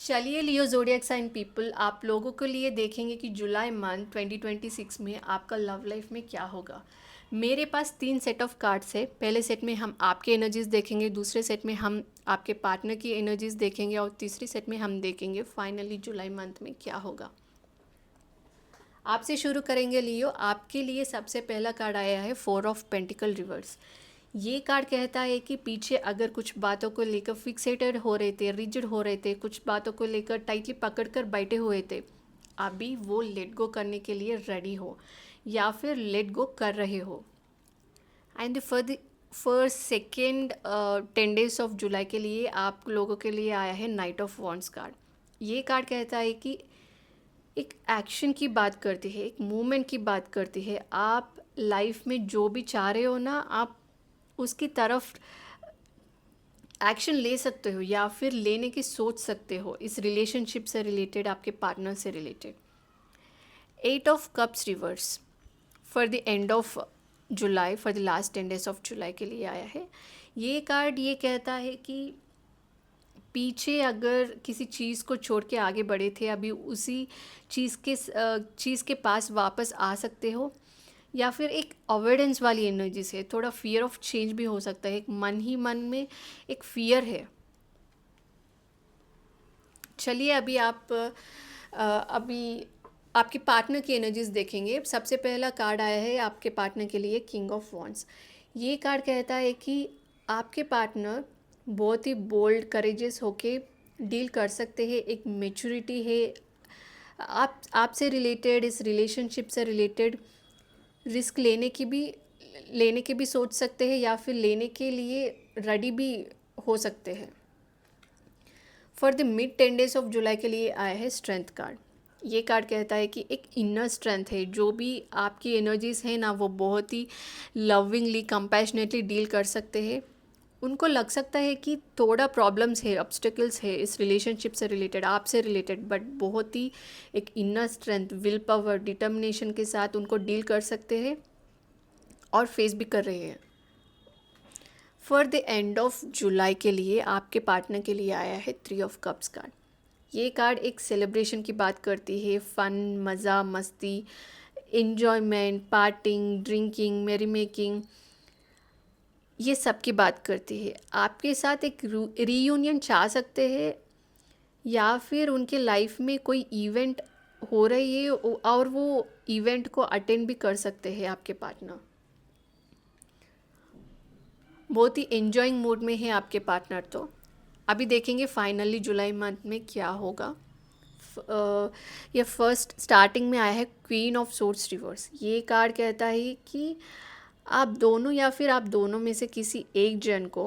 चलिए लियो zodiac sign people, आप लोगों के लिए देखेंगे कि जुलाई मंथ 2026 में आपका लव लाइफ में क्या होगा। मेरे पास 3 सेट ऑफ कार्ड्स है। पहले सेट में हम आपके एनर्जीज देखेंगे, दूसरे सेट में हम आपके पार्टनर की एनर्जीज देखेंगे और तीसरी सेट में हम देखेंगे फाइनली जुलाई मंथ में क्या होगा। आपसे शुरू करेंगे लियो। आपके लिए सबसे पहला कार्ड आया है 4 ऑफ पेंटिकल रिवर्स। ये कार्ड कहता है कि पीछे अगर कुछ बातों को लेकर फिक्सेटेड हो रहे थे, रिजिड हो रहे थे, कुछ बातों को लेकर टाइटली पकड़ कर बैठे हुए थे, अभी वो लेट गो करने के लिए रेडी हो या फिर लेट गो कर रहे हो। And for second 10 days of July के लिए आप लोगों के लिए आया है नाइट ऑफ वॉन्ड्स कार्ड। ये कार्ड कहता है कि एक एक्शन की बात करती है, एक मूवमेंट की बात करती है। आप लाइफ में जो भी चाह रहे हो ना, आप उसकी तरफ एक्शन ले सकते हो या फिर लेने की सोच सकते हो, इस रिलेशनशिप से रिलेटेड, आपके पार्टनर से related. 8 of cups reverse for the end of July, for the last 10 days of July के लिए आया है। ये कार्ड ये कहता है कि पीछे अगर किसी चीज़ को छोड़ के आगे बढ़े थे, अभी उसी चीज़ के पास वापस आ सकते हो, या फिर एक अवॉइडेंस वाली एनर्जी से थोड़ा फियर ऑफ चेंज भी हो सकता है। एक मन ही मन में एक फियर है। चलिए अभी आपके पार्टनर की एनर्जीज देखेंगे। सबसे पहला कार्ड आया है आपके पार्टनर के लिए किंग ऑफ वॉन्ड्स। ये कार्ड कहता है कि आपके पार्टनर बहुत ही बोल्ड करेजियस होके डील कर सकते हैं। एक मेच्योरिटी है आपसे रिलेटेड, इस रिलेशनशिप से रिलेटेड। रिस्क लेने की भी सोच सकते हैं या फिर लेने के लिए रेडी भी हो सकते हैं। For the mid 10 days of July के लिए आया है स्ट्रेंथ कार्ड। ये कार्ड कहता है कि एक इनर स्ट्रेंथ है। जो भी आपकी एनर्जीज हैं ना, वो बहुत ही लविंगली, कंपैशनेटली डील कर सकते हैं। उनको लग सकता है कि थोड़ा प्रॉब्लम्स है, ऑब्स्टेकल्स है इस रिलेशनशिप से रिलेटेड, आपसे रिलेटेड, बट बहुत ही एक inner strength, will power, determination के साथ उनको डील कर सकते हैं और फेस भी कर रहे हैं। For the end of July के लिए आपके पार्टनर के लिए आया है 3 ऑफ कप्स कार्ड। ये कार्ड एक सेलिब्रेशन की बात करती है। फन, मज़ा, मस्ती, इन्जॉयमेंट, पार्टिंग, ड्रिंकिंग, मेरी मेकिंग, ये सब की बात करती है। आपके साथ एक रीयूनियन चाह सकते हैं या फिर उनके लाइफ में कोई इवेंट हो रही है और वो इवेंट को अटेंड भी कर सकते हैं आपके पार्टनर। बहुत ही एंजॉइंग मूड में है आपके पार्टनर। तो अभी देखेंगे फाइनली जुलाई मंथ में क्या होगा। ये फर्स्ट स्टार्टिंग में आया है क्वीन ऑफ सोर्ड्स रिवर्स। ये कार्ड कहता है कि आप दोनों या फिर आप दोनों में से किसी एक जन को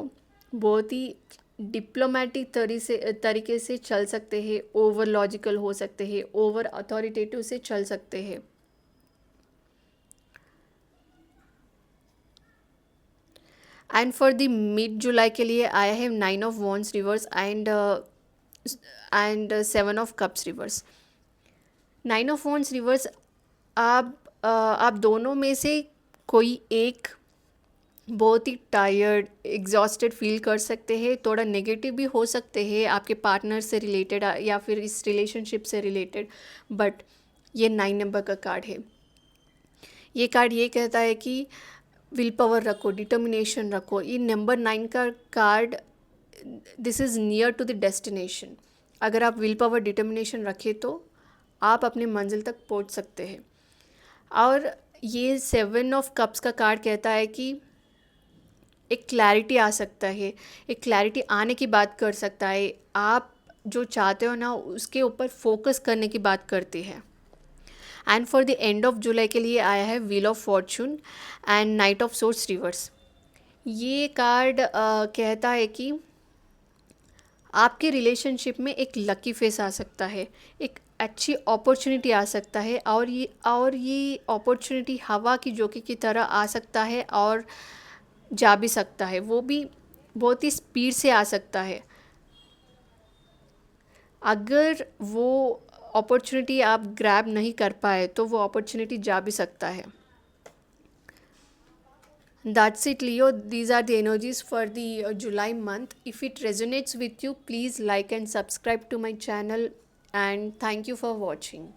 बहुत ही डिप्लोमेटिक तरीके से चल सकते हैं, ओवर लॉजिकल हो सकते हैं, ओवर अथॉरिटेटिव से चल सकते हैं। एंड फॉर द मिड जुलाई के लिए आया है 9 of wands reverse and 7 of cups reverse. 9 of wands reverse, आप दोनों में से कोई एक बहुत ही टायर्ड, एग्जॉस्टेड फील कर सकते हैं। थोड़ा नेगेटिव भी हो सकते हैं आपके पार्टनर से रिलेटेड या फिर इस रिलेशनशिप से रिलेटेड, बट ये 9 नंबर का कार्ड है। ये कार्ड ये कहता है कि विल पावर रखो, डिटर्मिनेशन रखो। ये नंबर 9 का card, this is near to the destination. अगर आप विल पावर, डिटर्मिनेशन रखें तो आप अपने मंजिल तक पहुंच सकते हैं। और ये 7 ऑफ कप्स का कार्ड कहता है कि एक क्लैरिटी आ सकता है, एक क्लैरिटी आने की बात कर सकता है। आप जो चाहते हो ना, उसके ऊपर फोकस करने की बात करती है। And for the end of July के लिए आया है wheel of Fortune and night of swords reverse. ये कार्ड कहता है कि आपके रिलेशनशिप में एक लकी फेस आ सकता है, एक अच्छी अपॉर्चुनिटी आ सकता है, और ये अपॉर्चुनिटी हवा की झोंके की तरह आ सकता है और जा भी सकता है। वो भी बहुत ही स्पीड से आ सकता है। अगर वो अपॉर्चुनिटी आप ग्रैब नहीं कर पाए तो वो अपॉर्चुनिटी जा भी सकता है। That's it, Leo. These are the energies for the July month. If it resonates with you, please like and subscribe to my channel. And thank you for watching.